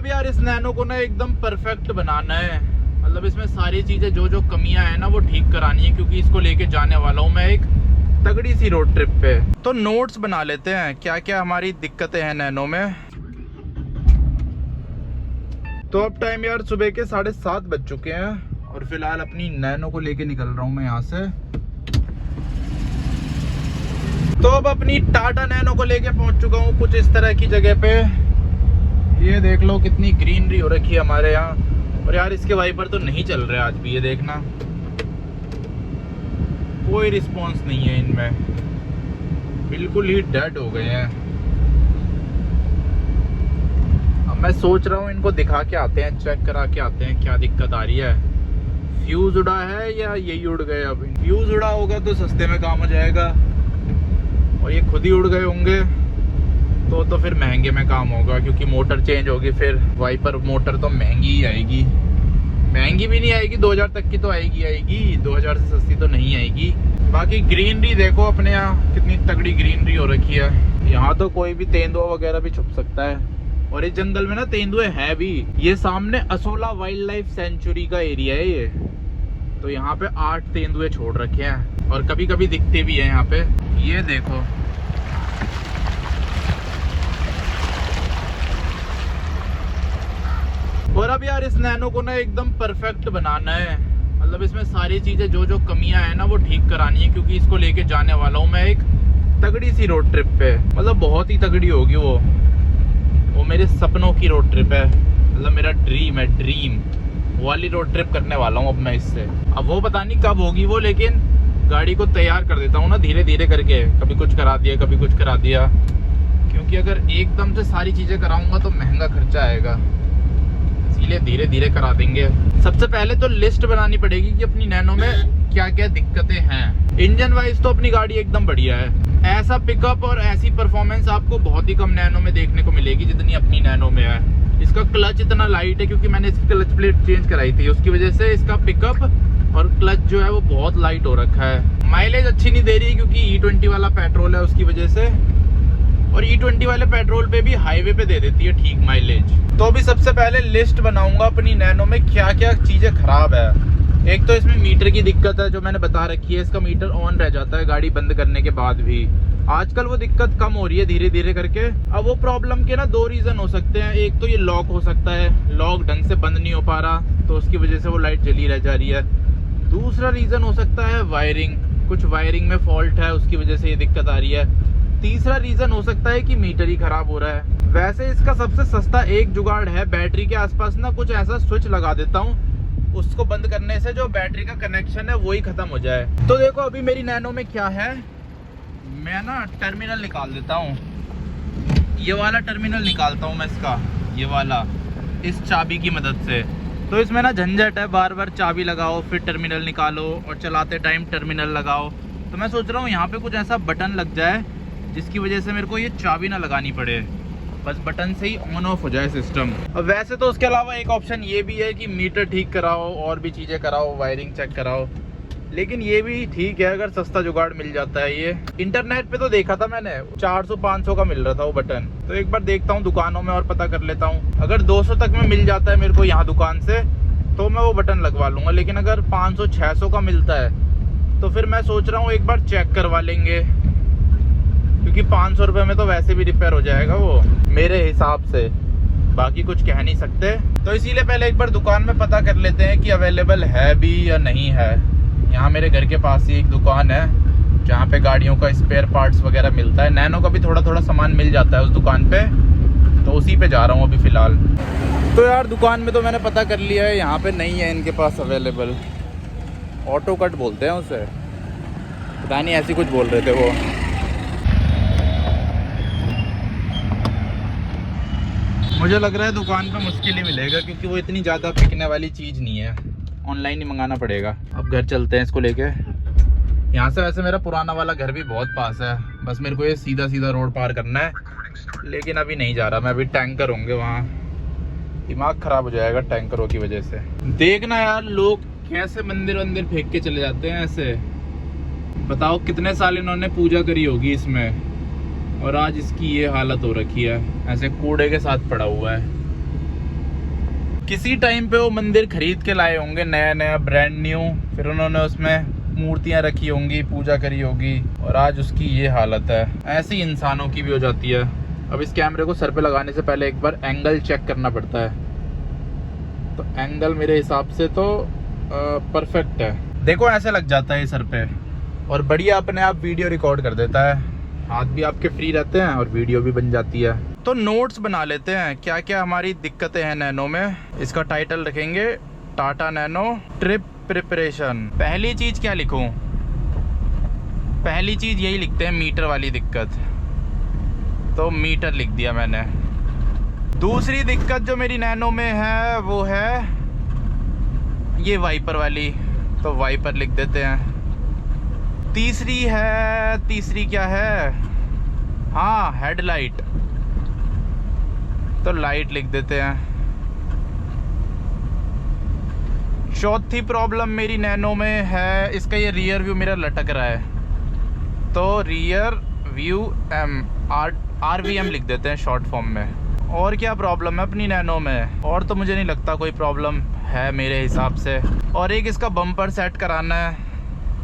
अब यार इस नैनो को ना एकदम परफेक्ट बनाना है। मतलब इसमें सारी चीज़ें जो जो कमियां हैं ना वो ठीक करानी है, क्योंकि इसको लेके जाने वाला हूँ मैं एक तगड़ी सी रोड ट्रिप पे। तो नोट्स बना लेते हैं क्या क्या हमारी दिक्कतें हैं नैनो में। तो अब टाइम यार सुबह के 7:30 बज चुके हैं और फिलहाल अपनी नैनो को लेके निकल रहा हूँ मैं यहाँ से। तो अब अपनी टाटा नैनो को लेके पहुँच चुका हूँ कुछ इस तरह की जगह पे। ये देख लो कितनी ग्रीनरी हो रखी है हमारे यहाँ। और यार इसके वाइपर तो नहीं चल रहे आज भी, ये देखना कोई रिस्पॉन्स नहीं है इनमें, बिल्कुल ही डेड हो गए हैं। अब मैं सोच रहा हूँ इनको दिखा के आते हैं, चेक करा के आते हैं क्या दिक्कत आ रही है। फ्यूज उड़ा है या यही उड़ गए? अब फ्यूज उड़ा होगा तो सस्ते में काम हो जाएगा, और ये खुद ही उड़ गए होंगे तो फिर महंगे में काम होगा, क्योंकि मोटर चेंज होगी। फिर वाइपर मोटर तो महंगी ही आएगी। महंगी भी नहीं आएगी, 2000 तक की तो आएगी 2000 से सस्ती तो नहीं आएगी। बाकी ग्रीनरी देखो अपने यहाँ कितनी तगड़ी ग्रीनरी हो रखी है। यहाँ तो कोई भी तेंदुआ वगैरह भी छुप सकता है, और इस जंगल में ना तेंदुए हैं भी। ये सामने असोला वाइल्ड लाइफ सेंचुरी का एरिया है ये, तो यहाँ पे 8 तेंदुए छोड़ रखे हैं, और कभी कभी दिखते भी है यहाँ पे। ये देखो और अब यार इस नैनो को ना एकदम परफेक्ट बनाना है। मतलब इसमें सारी चीज़ें जो जो कमियां हैं ना वो ठीक करानी है, क्योंकि इसको लेके जाने वाला हूँ मैं एक तगड़ी सी रोड ट्रिप पे। मतलब बहुत ही तगड़ी होगी वो मेरे सपनों की रोड ट्रिप है। मतलब मेरा ड्रीम है, ड्रीम वाली रोड ट्रिप करने वाला हूँ अब मैं इससे। अब वो पता नहीं कब होगी वो, लेकिन गाड़ी को तैयार कर देता हूँ ना धीरे धीरे करके। कभी कुछ करा दिया कभी कुछ करा दिया, क्योंकि अगर एकदम से सारी चीज़ें कराऊंगा तो महंगा खर्चा आएगा, इसीलिए धीरे धीरे करा देंगे। सबसे पहले तो लिस्ट बनानी पड़ेगी कि अपनी नैनो में क्या क्या दिक्कतें हैं। इंजन वाइज तो अपनी गाड़ी एकदम बढ़िया है। ऐसा पिकअप और ऐसी परफॉर्मेंस आपको बहुत ही कम नैनो में देखने को मिलेगी जितनी अपनी नैनो में है। इसका क्लच इतना लाइट है क्योंकि मैंने इसकी क्लच प्लेट चेंज कराई थी, उसकी वजह से इसका पिकअप और क्लच जो है वो बहुत लाइट हो रखा है। माइलेज अच्छी नहीं दे रही क्योंकि E20 वाला पेट्रोल है उसकी वजह से, और E20 वाले पेट्रोल पे भी हाईवे पे दे देती है ठीक माइलेज। तो अभी सबसे पहले लिस्ट बनाऊंगा अपनी नैनो में क्या क्या चीजें खराब है। एक तो इसमें मीटर की दिक्कत है जो मैंने बता रखी है, इसका मीटर ऑन रह जाता है गाड़ी बंद करने के बाद भी। आजकल वो दिक्कत कम हो रही है धीरे धीरे करके। अब वो प्रॉब्लम के ना 2 रीजन हो सकते हैं। एक तो ये लॉक हो सकता है, लॉक ढंग से बंद नहीं हो पा रहा तो उसकी वजह से वो लाइट जली रह जा रही है। दूसरा रीजन हो सकता है वायरिंग, कुछ वायरिंग में फॉल्ट है उसकी वजह से ये दिक्कत आ रही है। तीसरा रीजन हो सकता है कि मीटर ही खराब हो रहा है। वैसे इसका सबसे सस्ता एक जुगाड़ है, बैटरी के आसपास ना कुछ ऐसा स्विच लगा देता हूँ, उसको बंद करने से जो बैटरी का कनेक्शन है वही खत्म हो जाए। तो देखो अभी मेरी नैनो में क्या है, मैं ना टर्मिनल निकाल देता हूँ। ये वाला टर्मिनल निकालता हूँ मैं इसका, ये वाला, इस चाबी की मदद से। तो इसमें ना झंझट है, बार बार चाबी लगाओ फिर टर्मिनल निकालो और चलाते टाइम टर्मिनल लगाओ। तो मैं सोच रहा हूँ यहाँ पे कुछ ऐसा बटन लग जाए जिसकी वजह से मेरे को ये चाबी ना लगानी पड़े, बस बटन से ही ऑन ऑफ हो जाए सिस्टम। अब वैसे तो उसके अलावा एक ऑप्शन ये भी है कि मीटर ठीक कराओ और भी चीज़ें कराओ, वायरिंग चेक कराओ, लेकिन ये भी ठीक है अगर सस्ता जुगाड़ मिल जाता है। ये इंटरनेट पे तो देखा था मैंने 400-500 का मिल रहा था वो बटन। तो एक बार देखता हूँ दुकानों में और पता कर लेता हूँ। अगर 200 तक में मिल जाता है मेरे को यहाँ दुकान से तो मैं वो बटन लगवा लूँगा, लेकिन अगर 500-600 का मिलता है तो फिर मैं सोच रहा हूँ एक बार चेक करवा लेंगे, क्योंकि 500 रुपये में तो वैसे भी रिपेयर हो जाएगा वो मेरे हिसाब से, बाकी कुछ कह नहीं सकते। तो इसीलिए पहले एक बार दुकान में पता कर लेते हैं कि अवेलेबल है भी या नहीं है। यहाँ मेरे घर के पास ही एक दुकान है जहाँ पे गाड़ियों का स्पेयर पार्ट्स वगैरह मिलता है। नैनो का भी थोड़ा थोड़ा सामान मिल जाता है उस दुकान पे, तो उसी पे जा रहा हूँ अभी फ़िलहाल। तो यार दुकान में तो मैंने पता कर लिया है, यहाँ पे नहीं है इनके पास अवेलेबल। ऑटो कट बोलते हैं उसे, पता नहीं ऐसी कुछ बोल रहे थे वो। मुझे लग रहा है दुकान पे मुश्किल ही मिलेगा क्योंकि वो इतनी ज़्यादा बिकने वाली चीज़ नहीं है, ऑनलाइन ही मंगाना पड़ेगा। अब घर चलते हैं इसको लेके। यहाँ से वैसे मेरा पुराना वाला घर भी बहुत पास है, बस मेरे को ये सीधा सीधा रोड पार करना है, लेकिन अभी नहीं जा रहा मैं। अभी टैंकर होंगे वहाँ, दिमाग ख़राब हो जाएगा टैंकरों की वजह से। देखना यार लोग कैसे मंदिर वंदिर फेंक के चले जाते हैं ऐसे। बताओ कितने साल इन्होंने पूजा करी होगी इसमें और आज इसकी ये हालत हो रखी है, ऐसे कूड़े के साथ पड़ा हुआ है। किसी टाइम पे वो मंदिर खरीद के लाए होंगे नया नया ब्रांड न्यू, फिर उन्होंने उसमें मूर्तियां रखी होंगी, पूजा करी होगी, और आज उसकी ये हालत है। ऐसी इंसानों की भी हो जाती है। अब इस कैमरे को सर पे लगाने से पहले एक बार एंगल चेक करना पड़ता है, तो एंगल मेरे हिसाब से तो परफेक्ट है। देखो ऐसे लग जाता है ये सर पे, और बढ़िया अपने आप वीडियो रिकॉर्ड कर देता है। हाथ भी आपके फ्री रहते हैं और वीडियो भी बन जाती है। तो नोट्स बना लेते हैं क्या क्या हमारी दिक्कतें हैं नैनो में। इसका टाइटल रखेंगे टाटा नैनो ट्रिप प्रिपरेशन। पहली चीज क्या लिखूं? पहली चीज यही लिखते हैं, मीटर वाली दिक्कत, तो मीटर लिख दिया मैंने। दूसरी दिक्कत जो मेरी नैनो में है वो है ये वाइपर वाली, तो वाइपर लिख देते हैं। तीसरी क्या है? हाँ, हेडलाइट, तो लाइट लिख देते हैं। चौथी प्रॉब्लम मेरी नैनो में है इसका ये रियर व्यू मेरा लटक रहा है, तो रियर व्यू RVM लिख देते हैं शॉर्ट फॉर्म में। और क्या प्रॉब्लम है अपनी नैनो में? और तो मुझे नहीं लगता कोई प्रॉब्लम है मेरे हिसाब से। और एक इसका बम्पर सेट कराना है,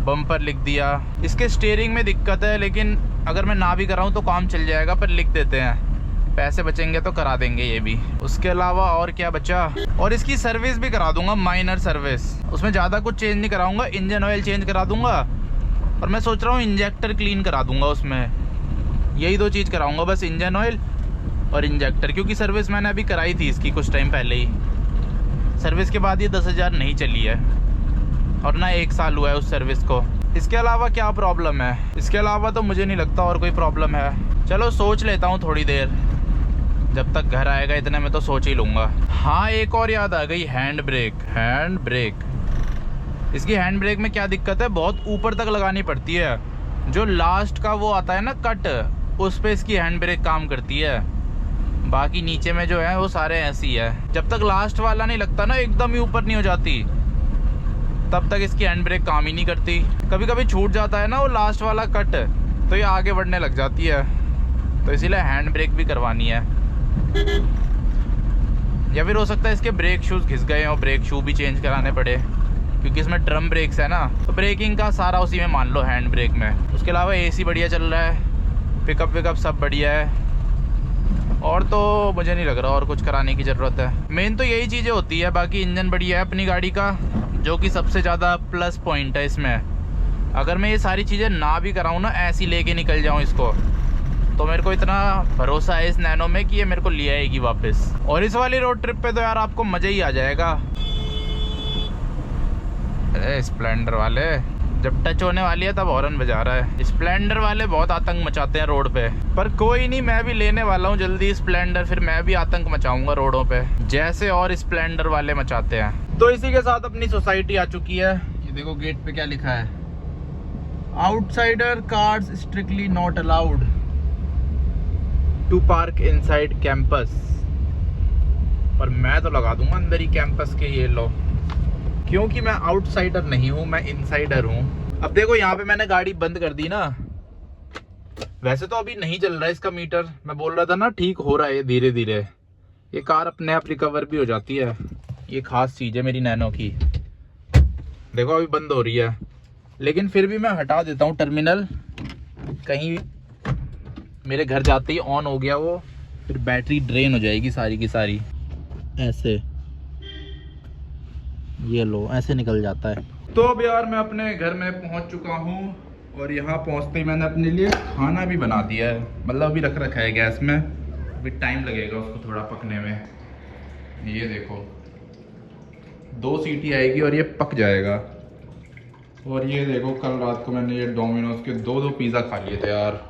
बम्पर लिख दिया। इसके स्टीयरिंग में दिक्कत है, लेकिन अगर मैं ना भी कराऊँ तो काम चल जाएगा, पर लिख देते हैं, पैसे बचेंगे तो करा देंगे ये भी। उसके अलावा और क्या बचा? और इसकी सर्विस भी करा दूंगा, माइनर सर्विस। उसमें ज़्यादा कुछ चेंज नहीं कराऊंगा, इंजन ऑयल चेंज करा दूंगा, और मैं सोच रहा हूँ इंजेक्टर क्लीन करा दूंगा उसमें। यही दो चीज़ कराऊंगा बस, इंजन ऑयल और इंजेक्टर, क्योंकि सर्विस मैंने अभी कराई थी इसकी कुछ टाइम पहले ही। सर्विस के बाद ये 10,000 नहीं चली है, और ना 1 साल हुआ है उस सर्विस को। इसके अलावा क्या प्रॉब्लम है? इसके अलावा तो मुझे नहीं लगता और कोई प्रॉब्लम है। चलो सोच लेता हूँ थोड़ी देर, जब तक घर आएगा इतने में तो सोच ही लूँगा। हाँ, एक और याद आ गई, हैंड ब्रेक। इसकी हैंड ब्रेक में क्या दिक्कत है? बहुत ऊपर तक लगानी पड़ती है। जो लास्ट का वो आता है ना कट, उस पे इसकी हैंड ब्रेक काम करती है, बाकी नीचे में जो है वो सारे ऐसी है। जब तक लास्ट वाला नहीं लगता ना, एकदम ही ऊपर नहीं हो जाती, तब तक इसकी हैंड ब्रेक काम ही नहीं करती। कभी कभी छूट जाता है ना वो लास्ट वाला कट, तो ये आगे बढ़ने लग जाती है, तो इसीलिए हैंड ब्रेक भी करवानी है। या फिर हो सकता है इसके ब्रेक शूज़ घिस गए और ब्रेक शू भी चेंज कराने पड़े, क्योंकि इसमें ड्रम ब्रेक्स है ना, तो ब्रेकिंग का सारा उसी में मान लो, हैंड ब्रेक में। उसके अलावा AC बढ़िया चल रहा है, पिकअप विकअप सब बढ़िया है, और तो मुझे नहीं लग रहा और कुछ कराने की ज़रूरत है। मेन तो यही चीज़ें होती है, बाकी इंजन बढ़िया है अपनी गाड़ी का, जो कि सबसे ज़्यादा प्लस पॉइंट है इसमें। अगर मैं ये सारी चीज़ें ना भी कराऊँ ना, ऐसी लेके निकल जाऊँ इसको, तो मेरे को इतना भरोसा है इस नैनो में कि ये मेरे को ले आएगी वापस। और इस वाली रोड ट्रिप पे तो यार आपको मज़ा ही आ जाएगा। अरे स्प्लेंडर वाले, जब टच होने वाली है तब हॉर्न बजा रहा है। स्प्लेंडर वाले बहुत आतंक मचाते हैं रोड पे, पर कोई नहीं, मैं भी लेने वाला हूँ जल्दी स्प्लेंडर, फिर मैं भी आतंक मचाऊंगा रोडों पे, जैसे और स्प्लेंडर वाले मचाते हैं। तो इसी के साथ अपनी सोसाइटी आ चुकी है। ये देखो गेट पे क्या लिखा है, outsider cars strictly not allowed to park inside campus. पर मैं तो लगा दूंगा अंदर ही कैंपस के, ये लो, क्योंकि मैं आउटसाइडर नहीं हूँ, मैं इनसाइडर हूँ। अब देखो यहाँ पे मैंने गाड़ी बंद कर दी ना, वैसे तो अभी नहीं चल रहा है इसका मीटर, मैं बोल रहा था ना ठीक हो रहा है धीरे धीरे, ये कार अपने आप रिकवर भी हो जाती है। ये खास चीज़ है मेरी नैनो की। देखो अभी बंद हो रही है, लेकिन फिर भी मैं हटा देता हूँ टर्मिनल, कहीं मेरे घर जाते ही ऑन हो गया वो, फिर बैटरी ड्रेन हो जाएगी सारी की सारी। ऐसे ये लो, ऐसे निकल जाता है। तो अब यार मैं अपने घर में पहुंच चुका हूं, और यहाँ पहुंचते ही मैंने अपने लिए खाना भी बना दिया है, मतलब अभी रख रखा है गैस में, अभी टाइम लगेगा उसको थोड़ा पकने में। ये देखो 2 सीटी आएगी और ये पक जाएगा। और ये देखो कल रात को मैंने ये डोमिनोज के 2 पिज़्ज़ा खा लिए थे यार,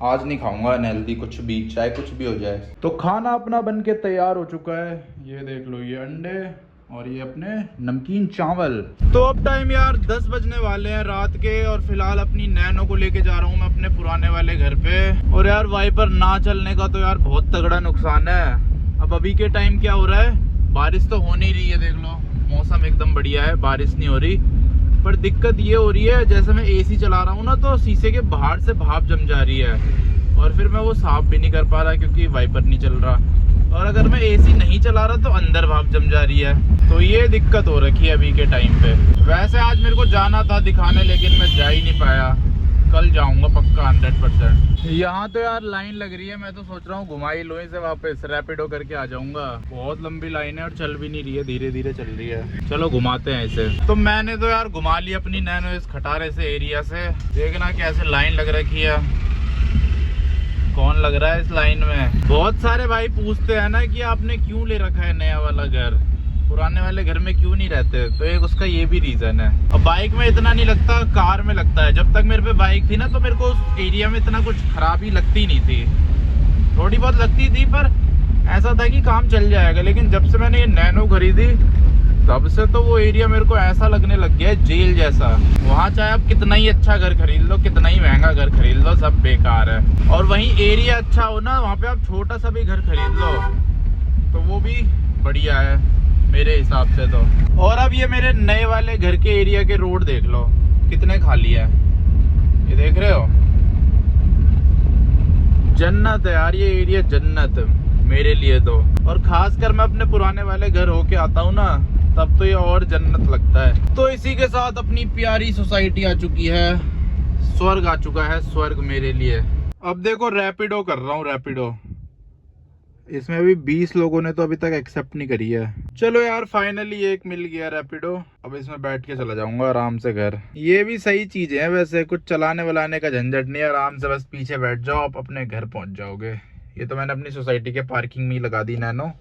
आज नहीं खाऊंगा अनहेल्दी कुछ भी, चाहे कुछ भी हो जाए। तो खाना अपना बन के तैयार हो चुका है, ये देख लो, ये अंडे और ये अपने नमकीन चावल। तो अब टाइम यार 10 बजने वाले हैं रात के, और फिलहाल अपनी नैनो को लेके जा रहा हूँ मैं अपने पुराने वाले घर पे। और यार वाइपर ना चलने का तो यार बहुत तगड़ा नुकसान है। अब अभी के टाइम क्या हो रहा है, बारिश तो हो नहीं रही है, देख लो मौसम एकदम बढ़िया है, बारिश नहीं हो रही, पर दिक्कत ये हो रही है जैसे मैं AC चला रहा हूँ ना, तो शीशे के बाहर से भाप जम जा रही है, और फिर मैं वो साफ भी नहीं कर पा रहा क्योंकि वाइपर नहीं चल रहा। और अगर मैं एसी नहीं चला रहा तो अंदर भाप जम जा रही है। तो ये दिक्कत हो रखी है अभी के टाइम पे। वैसे आज मेरे को जाना था दिखाने, लेकिन मैं जा ही नहीं पाया। कल जाऊंगा पक्का 100%। यहाँ तो यार लाइन लग रही है, मैं तो सोच रहा हूँ घुमा ही लो इसे वापस, रैपिडो करके आ जाऊंगा। बहुत लंबी लाइन है और चल भी नहीं रही है, धीरे धीरे चल रही है। चलो घुमाते हैं इसे। तो मैंने तो यार घुमा ली अपनी नैनो इस खटारे से एरिया से। देखना कैसे लाइन लग रखी है, कौन लग रहा है इस लाइन में। बहुत सारे भाई पूछते हैं ना कि आपने क्यों ले रखा है नया वाला घर, पुराने वाले घर में क्यों नहीं रहते। तो एक उसका ये भी रीजन है। और बाइक में इतना नहीं लगता, कार में लगता है। जब तक मेरे पे बाइक थी ना तो मेरे को उस एरिया में इतना कुछ खराबी लगती नहीं थी, थोड़ी बहुत लगती थी, पर ऐसा था कि काम चल जाएगा। लेकिन जब से मैंने ये नैनो खरीदी तब से तो वो एरिया मेरे को ऐसा लगने लग गया है जेल जैसा। वहाँ चाहे आप कितना ही अच्छा घर खरीद लो, कितना ही महंगा घर खरीद लो, सब बेकार है। और वहीं एरिया अच्छा हो ना, वहाँ पे आप छोटा सा भी घर खरीद लो तो वो भी बढ़िया है मेरे हिसाब से तो। और अब ये मेरे नए वाले घर के एरिया के रोड देख लो कितने खाली है, ये देख रहे हो। जन्नत है यार ये एरिया, जन्नत मेरे लिए तो। और खासकर मैं अपने पुराने वाले घर होके आता हूँ ना, तब तो ये और जन्नत लगता है। तो इसी के साथ अपनी प्यारी सोसाइटी आ चुकी है, स्वर्ग आ चुका है, स्वर्ग मेरे लिए। अब देखो रैपिडो कर रहा हूँ, रैपिडो। इसमें भी 20 लोगों ने तो अभी तक एक्सेप्ट नहीं करी है। चलो यार फाइनली एक मिल गया रैपिडो। अब इसमें बैठ के चला जाऊंगा आराम से घर। ये भी सही चीज है वैसे, कुछ चलाने वलाने का झंझट नहीं है, आराम से बस पीछे बैठ जाओ, आप अपने घर पहुंच जाओगे। ये तो मैंने अपनी सोसाइटी के पार्किंग में ही लगा दी नैनो।